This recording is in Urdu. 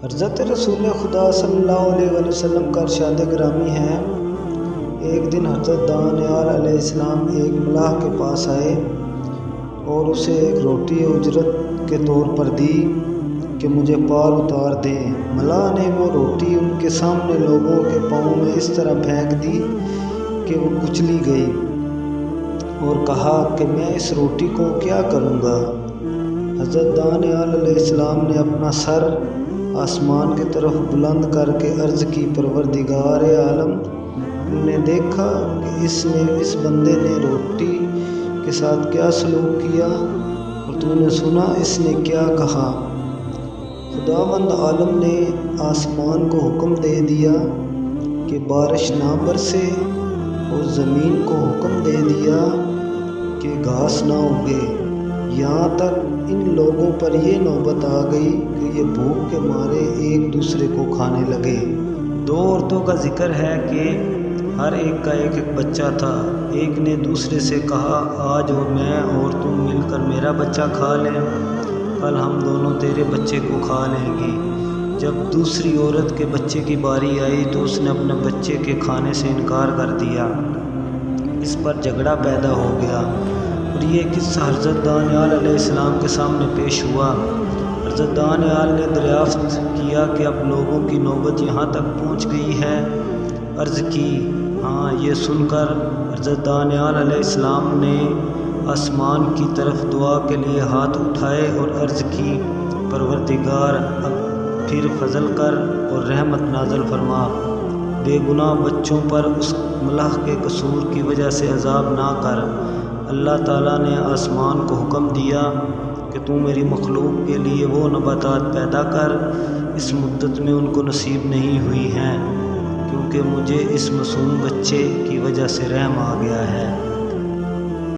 حضرت رسول خدا صلی اللہ علیہ وسلم کا ارشاد گرامی ہے، ایک دن حضرت دانیال علیہ السلام ایک ملاح کے پاس آئے اور اسے ایک روٹی اجرت کے طور پر دی کہ مجھے پار اتار دیں۔ ملاح نے وہ روٹی ان کے سامنے لوگوں کے پاؤں میں اس طرح پھینک دی کہ وہ کچلی گئی اور کہا کہ میں اس روٹی کو کیا کروں گا۔ حضرت دانیال علیہ السلام نے اپنا سر آسمان کی طرف بلند کر کے عرض کی، پروردگار عالم، نے دیکھا کہ اس بندے نے روٹی کے ساتھ کیا سلوک کیا اور تو نے سنا اس نے کیا کہا۔ خداوند عالم نے آسمان کو حکم دے دیا کہ بارش نہ برسے اور زمین کو حکم دے دیا کہ گھاس نہ اگے، یہاں تک ان لوگوں پر یہ نوبت آ گئی کہ یہ بھوک کے مارے ایک دوسرے کو کھانے لگے۔ دو عورتوں کا ذکر ہے کہ ہر ایک کا ایک بچہ تھا۔ ایک نے دوسرے سے کہا، آج اور میں اور تم مل کر میرا بچہ کھا لیں، کل ہم دونوں تیرے بچے کو کھا لیں گی۔ جب دوسری عورت کے بچے کی باری آئی تو اس نے اپنے بچے کے کھانے سے انکار کر دیا۔ اس پر جھگڑا پیدا ہو گیا اور یہ قصہ حضرت دانیال علیہ السلام کے سامنے پیش ہوا۔ حضرت دانیال نے دریافت کیا کہ اب لوگوں کی نوبت یہاں تک پہنچ گئی ہے۔ عرض کی، ہاں۔ یہ سن کر حضرت دانیال علیہ السلام نے آسمان کی طرف دعا کے لیے ہاتھ اٹھائے اور عرض کی، پروردگار، اب پھر فضل کر اور رحمت نازل فرما، بے گناہ بچوں پر اس ملاح کے قصور کی وجہ سے عذاب نہ کر۔ اللہ تعالیٰ نے آسمان کو حکم دیا کہ تو میری مخلوق کے لیے وہ نباتات پیدا کر اس مدت میں ان کو نصیب نہیں ہوئی ہیں، کیونکہ مجھے اس معصوم بچے کی وجہ سے رحم آ گیا ہے۔